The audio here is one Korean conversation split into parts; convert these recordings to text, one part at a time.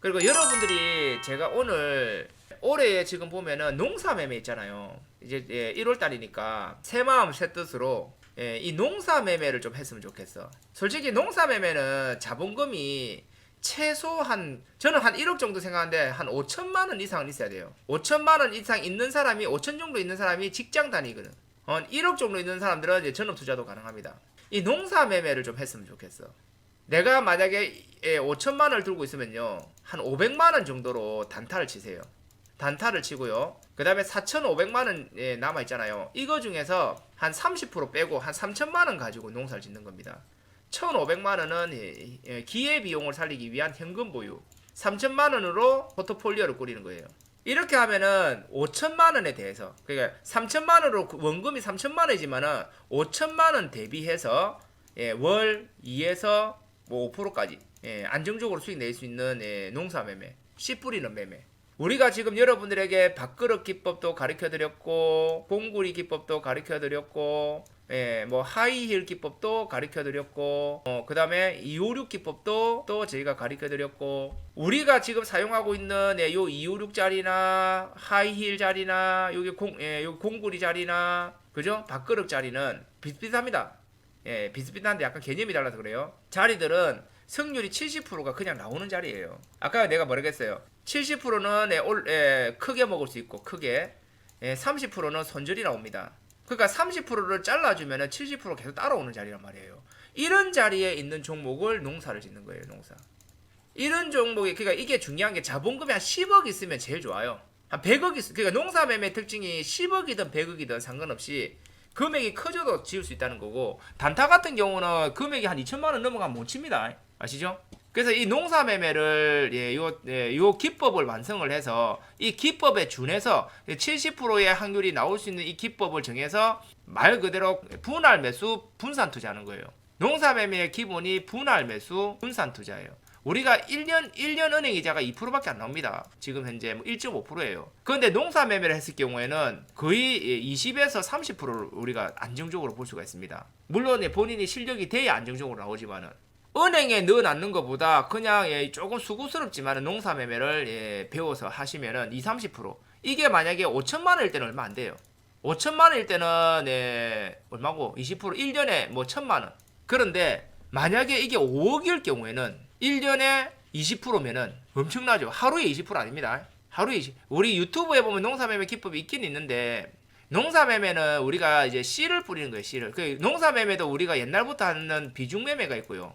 그리고 여러분들이 제가 오늘 올해 지금 보면은 농사 매매 있잖아요. 이제 1월 달이니까 새 마음 새 뜻으로 이 농사 매매를 좀 했으면 좋겠어. 솔직히 농사 매매는 자본금이 최소한 저는 한 1억 정도 생각하는데 한 5천만 원 이상은 있어야 돼요. 5천만 원 이상 있는 사람이 5천 정도 있는 사람이 직장 다니거든. 1억 정도 있는 사람들은 이제 전업 투자도 가능합니다. 이 농사 매매를 좀 했으면 좋겠어. 내가 만약에 5천만 원을 들고 있으면요. 한 500만 원 정도로 단타를 치세요. 단타를 치고요. 그 다음에 4,500만 원 남아 있잖아요. 이거 중에서 한 30% 빼고 한 3천만 원 가지고 농사를 짓는 겁니다. 1,500만 원은 기회비용을 살리기 위한 현금 보유. 3천만 원으로 포트폴리오를 꾸리는 거예요. 이렇게 하면은 5천만 원에 대해서 그러니까 3천만 원으로 원금이 3천만 원이지만은 5천만 원 대비해서 월 2에서 뭐 5%까지 안정적으로 수익 낼 수 있는 농사 매매, 씨 뿌리는 매매. 우리가 지금 여러분들에게 밥그릇 기법도 가르쳐 드렸고 공구리 기법도 가르쳐 드렸고 뭐 하이힐 기법도 가르쳐 드렸고 그 다음에 256 기법도 또 저희가 가르쳐 드렸고 우리가 지금 사용하고 있는 요 256 자리나 하이힐 자리나 여기 공구리 자리나 그죠? 밥그릇 자리는 비슷비슷합니다. 비슷비슷한데 약간 개념이 달라서 그래요. 자리들은 승률이 70%가 그냥 나오는 자리예요. 아까 내가 뭐라고 했어요? 70%는 크게 먹을 수 있고 크게 30%는 손절이 나옵니다. 그러니까 30%를 잘라주면 70% 계속 따라오는 자리란 말이에요. 이런 자리에 있는 종목을 농사를 짓는 거예요. 농사. 이런 종목이 그러니까 이게 중요한 게 자본금이 한 10억 있으면 제일 좋아요. 한 100억 있으면 그러니까 농사 매매 특징이 10억이든 100억이든 상관없이 금액이 커져도 지을 수 있다는 거고 단타 같은 경우는 금액이 한 2천만 원 넘어가면 못 칩니다. 아시죠? 그래서 이 농사 매매를 요 기법을 완성을 해서 이 기법에 준해서 70%의 확률이 나올 수 있는 이 기법을 정해서 말 그대로 분할 매수 분산 투자하는 거예요. 농사 매매의 기본이 분할 매수 분산 투자예요. 우리가 1년 은행 이자가 2%밖에 안 나옵니다. 지금 현재 1.5%예요. 그런데 농사 매매를 했을 경우에는 거의 20에서 30%를 우리가 안정적으로 볼 수가 있습니다. 물론 본인이 실력이 돼야 안정적으로 나오지만은 은행에 넣어놨는 것보다 그냥 조금 수고스럽지만 농사 매매를 배워서 하시면은 20, 30% 이게 만약에 5천만 원일 때는 얼마 안 돼요. 5천만 원일 때는 얼마고 20% 1년에 뭐 1천만 원. 그런데 만약에 이게 5억일 경우에는 1년에 20%면은 엄청나죠. 하루에 20% 아닙니다. 하루에 20. 우리 유튜브에 보면 농사 매매 기법이 있긴 있는데 농사 매매는 우리가 이제 씨를 뿌리는 거예요. 씨를. 그 농사 매매도 우리가 옛날부터 하는 비중 매매가 있고요.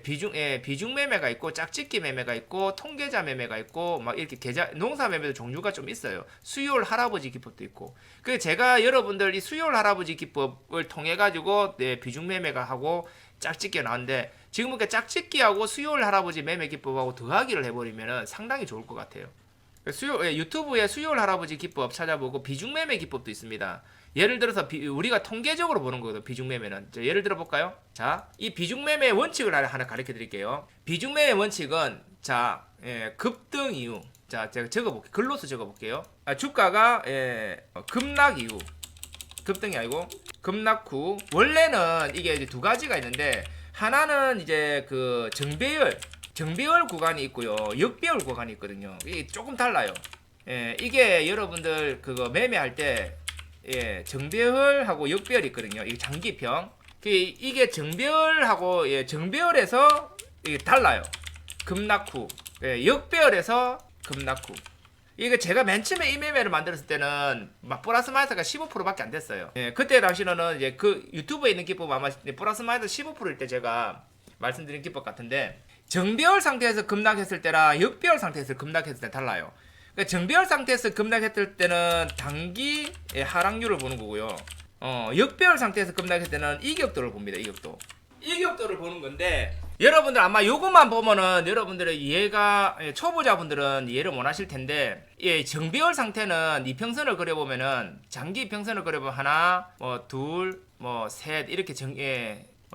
비중 매매가 있고 짝짓기 매매가 있고 통계자 매매가 있고 막 이렇게 농사 매매도 종류가 좀 있어요. 수요일 할아버지 기법도 있고. 그 제가 여러분들 이 수요일 할아버지 기법을 통해 가지고 비중 매매가 하고 짝짓기가 나왔는데 지금 보니까 짝짓기하고 수요일 할아버지 매매 기법하고 더하기를 해버리면 상당히 좋을 것 같아요. 유튜브에 수요일 할아버지 기법 찾아보고 비중 매매 기법도 있습니다. 예를 들어서 우리가 통계적으로 보는 거거든. 비중 매매는 예를 들어 볼까요? 자, 이 비중 매매 원칙을 하나 가르쳐 드릴게요. 비중 매매 원칙은 자 급등 이후 자 제가 적어볼게요. 글로서 적어볼게요. 주가가 급락 이후 급등이 아니고 급락 후 원래는 이게 이제 두 가지가 있는데 하나는 이제 그 정배열 구간이 있고요. 역배열 구간이 있거든요. 이게 조금 달라요. 이게 여러분들 그거 매매할 때 정배열하고 역배열이 있거든요. 이게 장기평. 이게 정배열하고 정배열에서 이게 달라요. 급락 후. 역배열에서 급락 후. 이게 제가 맨 처음에 이 매매를 만들었을 때는 막 플러스 마이너스가 15%밖에 안 됐어요. 그때 당시는 이제 그 유튜브에 있는 기법 아마 플러스 마이너스 15%일 때 제가 말씀드린 기법 같은데 정배열 상태에서 급락했을 때랑 역배열 상태에서 급락했을 때 달라요. 그러니까 정배열 상태에서 급락했을 때는 단기 하락률을 보는 거고요. 역배열 상태에서 급락했을 때는 이격도를 봅니다. 이격도를 보는 건데 여러분들 아마 요것만 보면은 여러분들의 이해가 초보자분들은 이해를 못 하실 텐데 정배열 상태는 이평선을 그려보면은 장기 이평선을 그려보면 하나 둘 셋 이렇게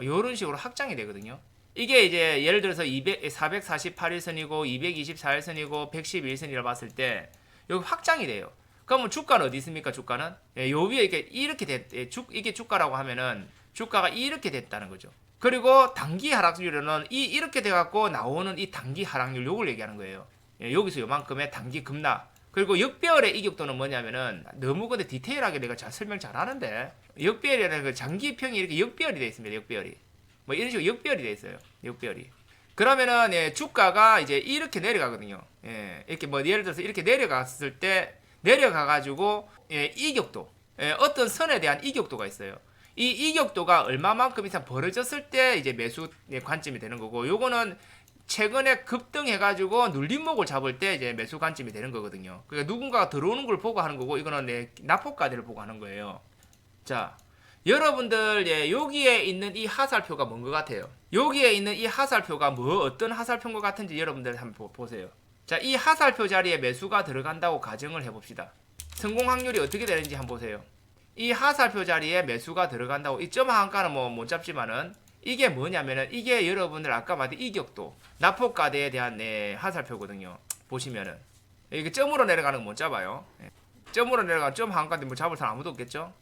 요런 식으로 확장이 되거든요. 이게 이제 예를 들어서 448일선이고 224일선이고 111일선이라고 봤을 때 여기 확장이 돼요. 그러면 주가는 어디 있습니까? 주가는 요 위에 이렇게 이게 주가라고 하면은 주가가 이렇게 됐다는 거죠. 그리고 단기 하락률은 이렇게 돼갖고 나오는 이 단기 하락률 요걸 얘기하는 거예요. 여기서 요만큼의 단기 급락. 그리고 역배열의 이격도는 뭐냐면은 너무 근데 디테일하게 내가 설명 잘 하는데 역배열이라는 그 장기평이 이렇게 역배열이 되어 있습니다. 역배열이. 뭐 이런 식으로 역배열이 되어 있어요. 역배열이. 그러면은 주가가 이제 이렇게 내려가거든요. 이렇게 뭐 예를 들어서 이렇게 내려갔을 때 내려가가지고 이격도 어떤 선에 대한 이격도가 있어요. 이 이격도가 얼마만큼 이상 벌어졌을 때 이제 매수 관점이 되는 거고, 요거는 최근에 급등해가지고 눌림목을 잡을 때 이제 매수 관점이 되는 거거든요. 그러니까 누군가가 들어오는 걸 보고 하는 거고, 이거는 낙폭가대를 보고 하는 거예요. 자, 여러분들 여기에 있는 이 하살표가 뭔 것 같아요? 여기에 있는 이 하살표가 어떤 하살표인 것 같은지 여러분들 한번 보세요. 자, 이 하살표 자리에 매수가 들어간다고 가정을 해봅시다. 성공 확률이 어떻게 되는지 한번 보세요. 이 하살표 자리에 매수가 들어간다고, 이 점 한가는 뭐 못 잡지만은 이게 뭐냐면은 이게 여러분들 아까 말한 이격도 낙폭가대에 대한 하살표거든요. 보시면은 이게 점으로 내려가는 건 못 잡아요. 점으로 내려가는 점 한가인데 뭐 잡을 사람 아무도 없겠죠.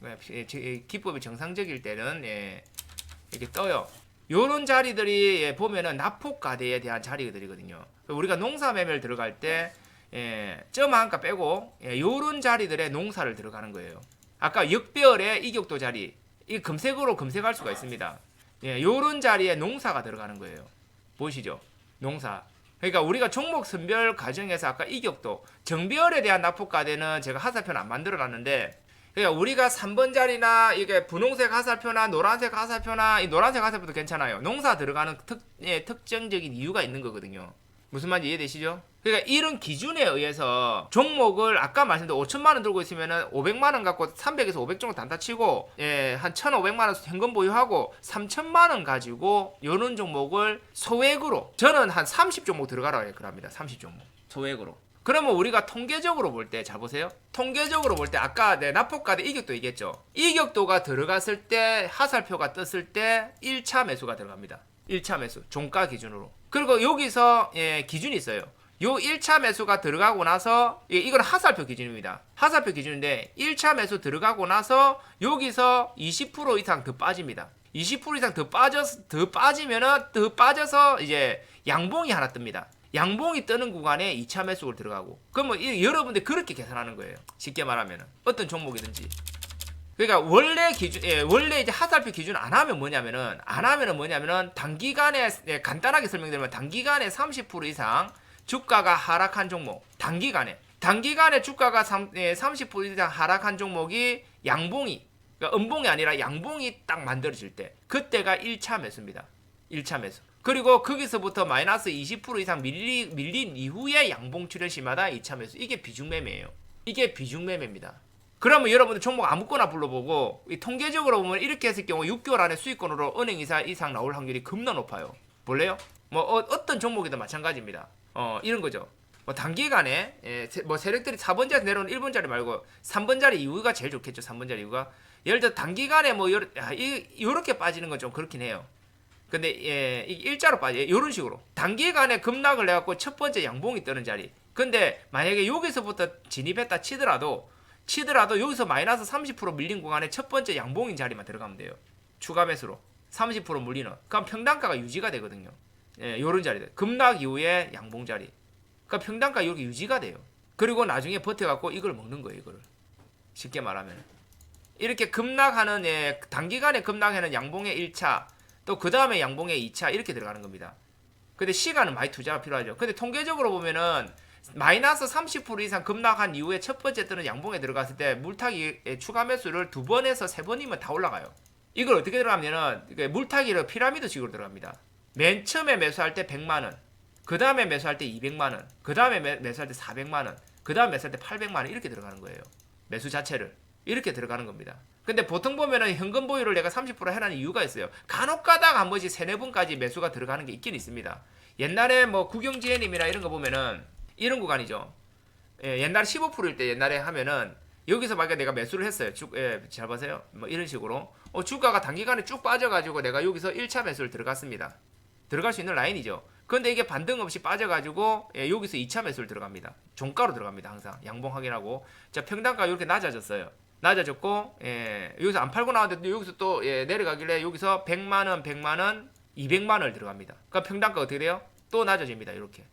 기법이 정상적일 때는 이렇게 떠요. 요런 자리들이 보면은 낙폭가대에 대한 자리들이거든요. 우리가 농사 매매를 들어갈 때 점 한가 빼고 요런 자리들의 농사를 들어가는 거예요. 아까 역배열의 이격도 자리, 이 검색어로 검색할 수가 있습니다. 요런 자리에 농사가 들어가는 거예요. 보이시죠? 농사. 그러니까 우리가 종목 선별 과정에서 아까 이격도, 정배열에 대한 낙폭가대는 제가 하살표는 안 만들어 놨는데, 그러니까 우리가 3번 자리나 이게 분홍색 하살표나 노란색 하살표나, 이 노란색 하살표도 괜찮아요. 농사 들어가는 특정적인 이유가 있는 거거든요. 무슨 말인지 이해되시죠? 그러니까 이런 기준에 의해서 종목을 아까 말씀드린 5천만 원 들고 있으면은 500만 원 갖고 300에서 500 정도 단타 치고 한 1,500만 원 현금 보유하고 3천만 원 가지고 요런 종목을 소액으로, 저는 한 30종목 들어가라고 합니다. 30종목 소액으로. 그러면 우리가 통계적으로 볼 때, 잘 보세요. 통계적으로 볼 때 아까 낙폭가대 이격도 얘기했죠. 이격도가 들어갔을 때, 하살표가 떴을 때 1차 매수가 들어갑니다. 1차 매수 종가 기준으로. 그리고 여기서 기준이 있어요. 요 1차 매수가 들어가고 나서, 이건 하살표 기준입니다. 하살표 기준인데 1차 매수 들어가고 나서 여기서 20% 이상 더 빠집니다. 20% 이상 더 빠져서 이제 양봉이 하나 뜹니다. 양봉이 뜨는 구간에 2차 매수를 들어가고, 그러면 여러분들 그렇게 계산하는 거예요. 쉽게 말하면 어떤 종목이든지. 그러니까 원래 이제 하살표 기준 안 하면 뭐냐면은 단기간에, 간단하게 설명드리면 단기간에 30% 이상 주가가 하락한 종목, 단기간에 주가가 30% 이상 하락한 종목이 양봉이, 그러니까 음봉이 아니라 양봉이 딱 만들어질 때, 그때가 1차 매수입니다. 1차 매수. 그리고 거기서부터 마이너스 20% 이상 밀린 이후에 양봉 출현 시마다 2차 매수. 이게 비중매매예요. 이게 비중매매입니다. 그러면 여러분들 종목 아무거나 불러보고, 통계적으로 보면 이렇게 했을 경우 6개월 안에 수익권으로 은행 이상 나올 확률이 겁나 높아요. 볼래요? 뭐 어떤 종목이든 마찬가지입니다. 이런 거죠. 뭐 단기간에 뭐 세력들이 4번 자리 내려오는 1번 자리 말고 3번 자리 이후가 제일 좋겠죠. 3번 자리 이후가. 예를 들어 단기간에 뭐 요렇게 빠지는 건 좀 그렇긴 해요. 근데 일자로 빠져요. 이런 식으로 단기간에 급락을 해갖고 첫 번째 양봉이 뜨는 자리. 근데 만약에 여기서부터 진입했다 치더라도 여기서 마이너스 30% 밀린 구간에 첫 번째 양봉인 자리만 들어가면 돼요. 추가 매수로 30% 물리는. 그럼 평단가가 유지가 되거든요. 요런 자리들. 급락 이후에 양봉 자리. 그러니까 평단가 이렇게 유지가 돼요. 그리고 나중에 버텨갖고 이걸 먹는 거예요. 이거를. 쉽게 말하면. 이렇게 급락하는, 단기간에 급락하는 양봉의 1차, 또 그 다음에 양봉의 2차 이렇게 들어가는 겁니다. 근데 시간은 많이 투자가 필요하죠. 근데 통계적으로 보면은 마이너스 30% 이상 급락한 이후에 첫 번째 뜨는 양봉에 들어갔을 때 물타기 추가 매수를 2번에서 3번이면 다 올라가요. 이걸 어떻게 들어가냐면은 물타기를 피라미드식으로 들어갑니다. 맨 처음에 매수할 때 100만원, 그 다음에 매수할 때 200만원, 그 다음에 매수할 때 400만원, 그 다음에 매수할 때 800만원 이렇게 들어가는 거예요. 매수 자체를 이렇게 들어가는 겁니다. 근데 보통 보면은 현금 보유를 내가 30% 해라는 이유가 있어요. 간혹 가다가 한 번씩 3-4번까지 매수가 들어가는 게 있긴 있습니다. 옛날에 뭐 구경지혜님이나 이런 거 보면은 이런 구간이죠. 옛날에 15%일 때 옛날에 하면은 여기서 만약에 내가 매수를 했어요. 잘 보세요. 뭐 이런 식으로 주가가 단기간에 쭉 빠져가지고 내가 여기서 1차 매수를 들어갔습니다. 들어갈 수 있는 라인이죠. 그런데 이게 반등 없이 빠져가지고 여기서 2차 매수를 들어갑니다. 종가로 들어갑니다. 항상 양봉 확인하고. 자, 평단가 이렇게 낮아졌어요. 낮아졌고 여기서 안 팔고 나왔는데 여기서 또 내려가길래 여기서 100만원, 100만원, 200만원을 들어갑니다. 그러니까 평단가 어떻게 돼요? 또 낮아집니다. 이렇게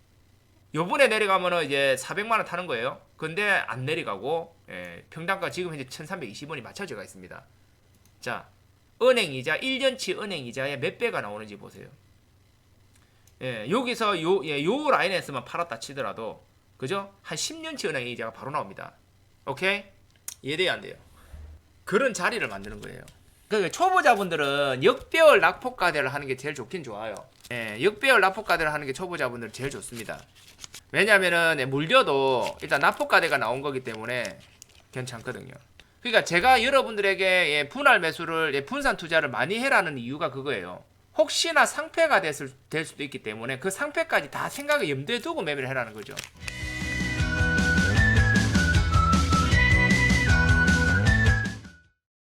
요번에 내려가면은 이제 400만 원 타는 거예요. 근데 안 내려가고 평당가 지금 현재 1320원이 맞춰져 있습니다. 자, 은행 이자 1년치 은행 이자에 몇 배가 나오는지 보세요. 여기서 요 라인에서만 팔았다 치더라도 그죠? 한 10년치 은행 이자가 바로 나옵니다. 오케이? 이해돼야 안 돼요? 그런 자리를 만드는 거예요. 그 초보자분들은 역배열 낙폭과대를 하는 게 제일 좋긴 좋아요. 역배열 낙폭과대를 하는 게 초보자분들 제일 좋습니다. 왜냐면은 물려도 일단 낙폭과대가 나온 거기 때문에 괜찮거든요. 그러니까 제가 여러분들에게 분할 매수를 분산 투자를 많이 해라는 이유가 그거예요. 혹시나 상패가 될 수도 있기 때문에 그 상패까지 다 생각에 염두에 두고 매매를 해라는 거죠.